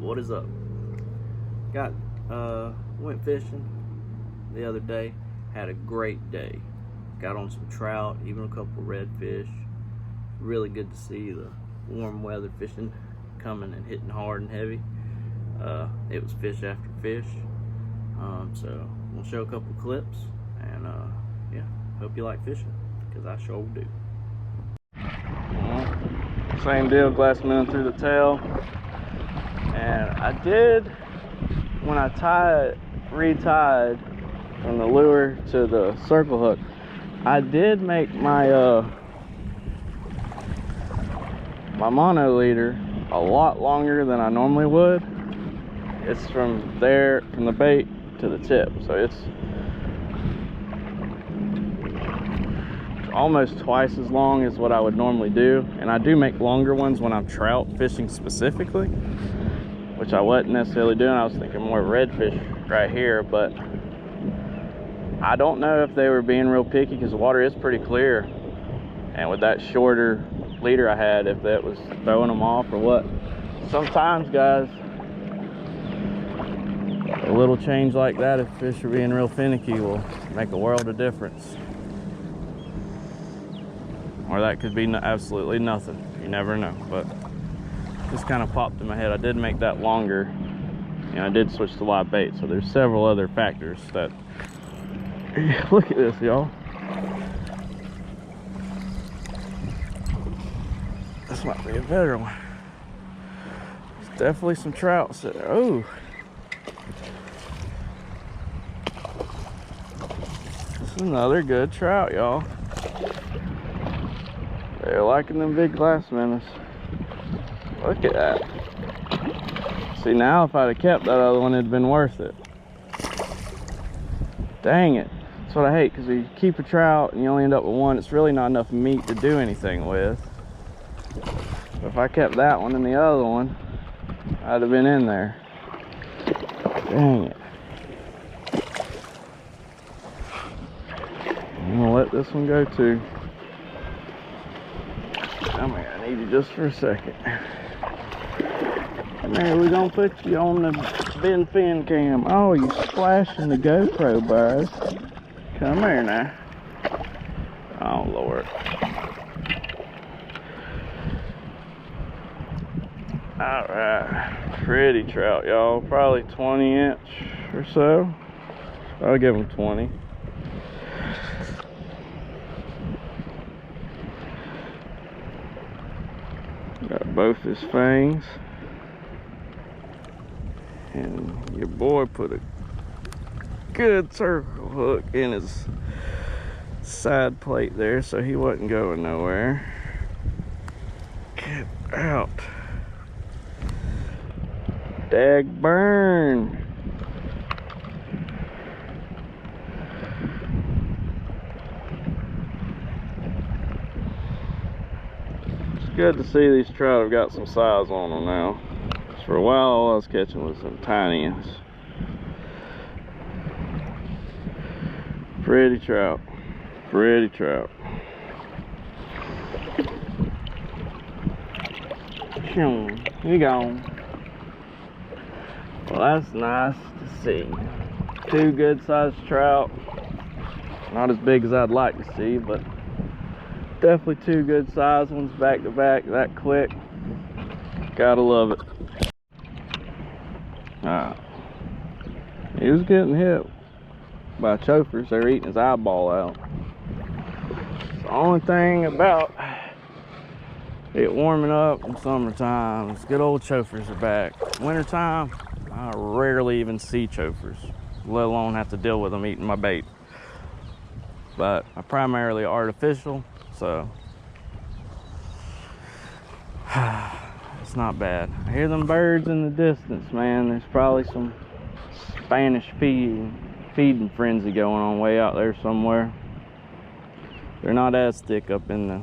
What is up? Went fishing the other day. Had a great day. Got on some trout, even a couple of redfish. Really good to see the warm weather fishing coming and hitting hard and heavy. It was fish after fish. So we'll show a couple clips, and yeah, hope you like fishing, because I sure do. Same deal, glass minnow through the tail. And I did, when I retied from the lure to the circle hook, I did make my my mono leader a lot longer than I normally would. It's from the bait to the tip, so it's almost twice as long as what I would normally do. And I do make longer ones when I'm trout fishing specifically, which I wasn't necessarily doing. I was thinking more of redfish right here, but I don't know if they were being real picky, because the water is pretty clear, and with that shorter leader I had, if that was throwing them off or what. Sometimes, guys, a little change like that, if fish are being real finicky, will make a world of difference. Or that could be absolutely nothing. You never know. But just kind of popped in my head. I did make that longer, and I did switch to live bait. So there's several other factors that. Look at this, y'all. This might be a better one. There's definitely some trout sitting there. Oh. This is another good trout, y'all. They're liking them big glass minnows. Look at that. See, now if I'd have kept that other one, it'd been worth it. Dang it. That's what I hate, because you keep a trout and you only end up with one, it's really not enough meat to do anything with. But if I kept that one and the other one, I'd have been in there. Dang it. I'm gonna let this one go too. I need you just for a second. Come here, we're gonna put you on the bin fin cam. Oh, you splashing the GoPro bars. Come here now. Oh, Lord. Alright. Pretty trout, y'all. Probably 20-inch or so. I'll give them 20. Got both his fangs. And your boy put a good circle hook in his side plate there, so he wasn't going nowhere. Get out. Dag burn. It's good to see these trout have got some size on them now. For a while, all I was catching was some tiny ones. Pretty trout. Pretty trout. You gone. Well, that's nice to see. Two good sized trout. Not as big as I'd like to see, but definitely two good sized ones back to back that quick. Gotta love it. He was getting hit by chofers. They were eating his eyeball out. The only thing about it warming up in summertime is good old chofers are back. Wintertime, I rarely even see chofers, let alone have to deal with them eating my bait. But I'm primarily artificial, so it's not bad. I hear them birds in the distance, man. There's probably some Spanish feeding frenzy going on way out there somewhere. They're not as thick up in the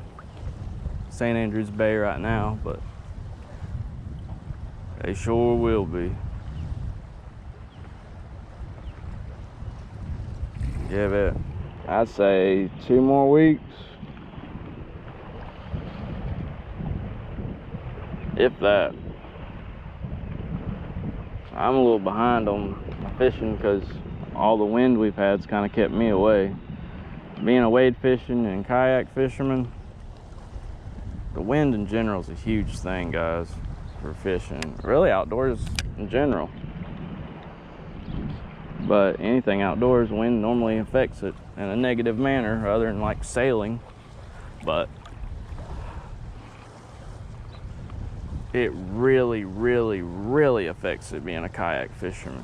St. Andrews Bay right now, but they sure will be. Give it, I'd say 2 more weeks, if that. I'm a little behind on my fishing because all the wind we've had's kind of kept me away. Being a wade fishing and kayak fisherman, the wind in general is a huge thing, guys, for fishing. Really outdoors in general. But anything outdoors, wind normally affects it in a negative manner other than like sailing. But it really, really, really affects it being a kayak fisherman.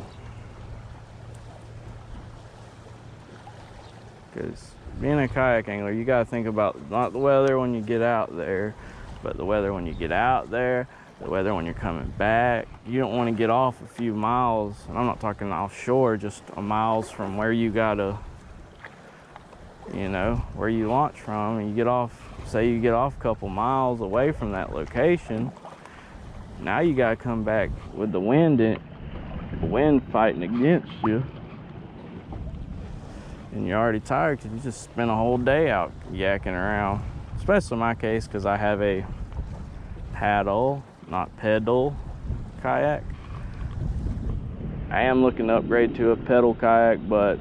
Because being a kayak angler, you gotta think about not the weather when you get out there, but the weather when you get out there, the weather when you're coming back. You don't want to get off a few miles, and I'm not talking offshore, just miles from where you gotta, you know, where you launch from, and you get off, say you get off a couple miles away from that location. Now you gotta come back with the wind fighting against you. And you're already tired because you just spent a whole day out yakking around. Especially in my case, because I have a paddle, not pedal kayak. I am looking to upgrade to a pedal kayak, but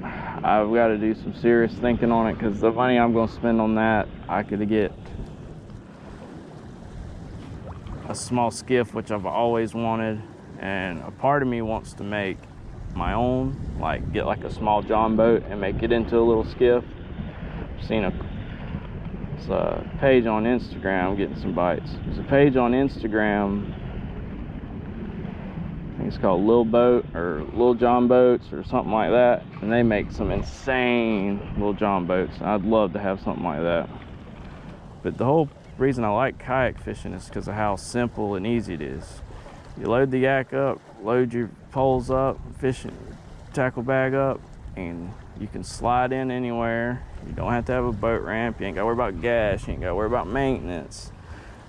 I've got to do some serious thinking on it because the money I'm going to spend on that, I could get a small skiff, which I've always wanted, and a part of me wants to make my own, like get like a small John boat and make it into a little skiff. I've seen a page on Instagram, getting some bites. There's a page on Instagram, I think it's called Lil Boat or Lil John Boats or something like that, and they make some insane Lil John boats. I'd love to have something like that. But the whole reason I like kayak fishing is because of how simple and easy it is. You load the yak up, load your poles up, fishing tackle bag up, and you can slide in anywhere. You don't have to have a boat ramp. You ain't got to worry about gas. You ain't got to worry about maintenance.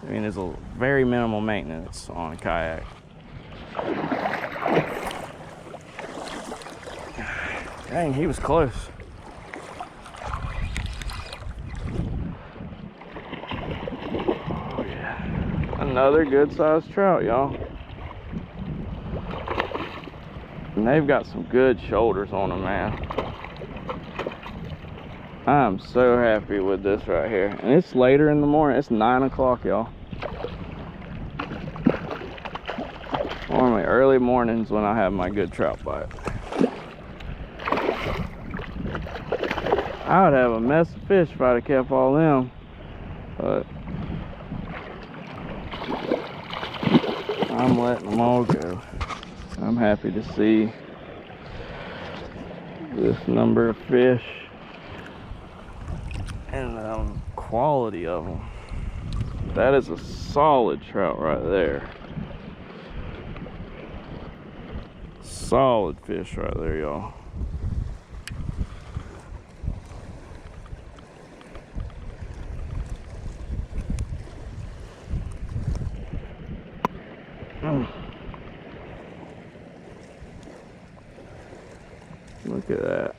I mean, there's a very minimal maintenance on a kayak. Dang, he was close. Oh yeah, another good-sized trout, y'all. And they've got some good shoulders on them, man. I'm so happy with this right here. And it's later in the morning. It's 9 o'clock, y'all. Normally early mornings when I have my good trout bite. I would have a mess of fish if I'd have kept all them. But I'm letting them all go. I'm happy to see this number of fish and the quality of them. That is a solid trout right there. Solid fish right there, y'all. Look at that.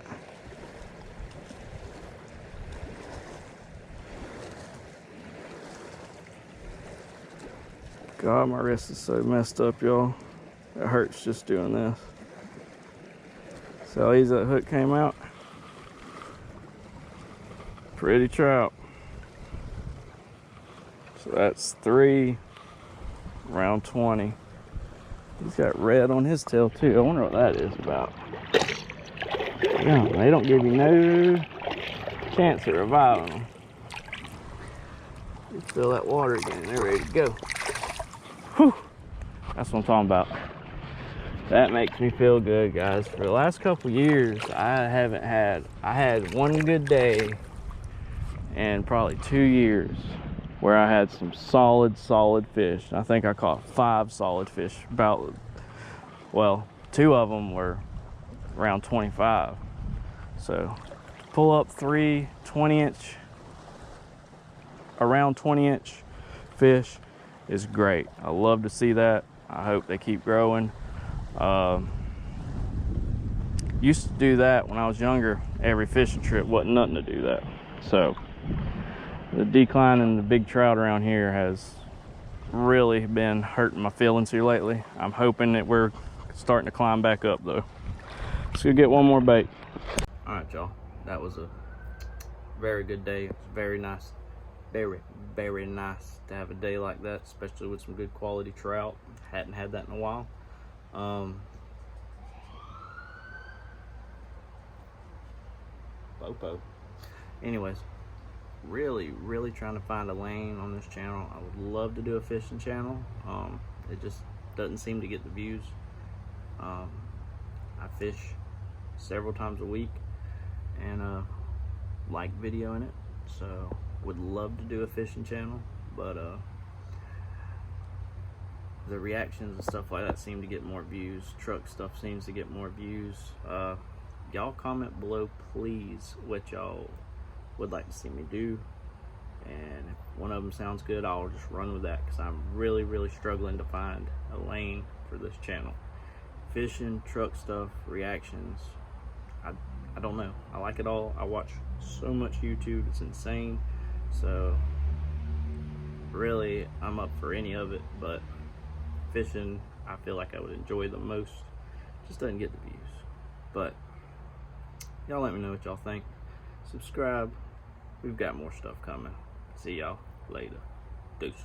God, my wrist is so messed up, y'all. It hurts just doing this. So easy that hook came out. Pretty trout. So that's 3, around 20. He's got red on his tail too. I wonder what that is about. Yeah, they don't give you no chance at reviving them. You fill that water again, they're ready to go. Whew. That's what I'm talking about. That makes me feel good, guys. For the last couple years, I had one good day in probably 2 years where I had some solid fish. I think I caught 5 solid fish. About, well, 2 of them were around 25. So pull up 3 20-inch, around 20-inch fish is great. I love to see that. I hope they keep growing. Used to do that when I was younger. Every fishing trip wasn't nothing to do that. So the decline in the big trout around here has really been hurting my feelings here lately. I'm hoping that we're starting to climb back up though. Let's go get one more bait. All right, y'all. That was a very good day. It was very nice. Very, very nice to have a day like that, especially with some good quality trout. Hadn't had that in a while. Popo. Anyways, really trying to find a lane on this channel. I would love to do a fishing channel. It just doesn't seem to get the views. I fish several times a week and like videoing it, so would love to do a fishing channel, but the reactions and stuff like that seem to get more views. Truck stuff seems to get more views. Y'all comment below, please, what y'all would like to see me do, and if one of them sounds good, I'll just run with that, because I'm really struggling to find a lane for this channel. Fishing, truck stuff, reactions, I don't know. I like it all. I watch so much YouTube, it's insane. So really, I'm up for any of it, but fishing, I feel like I would enjoy the most. Just doesn't get the views. But y'all let me know what y'all think. Subscribe. We've got more stuff coming. See y'all later. Deuces.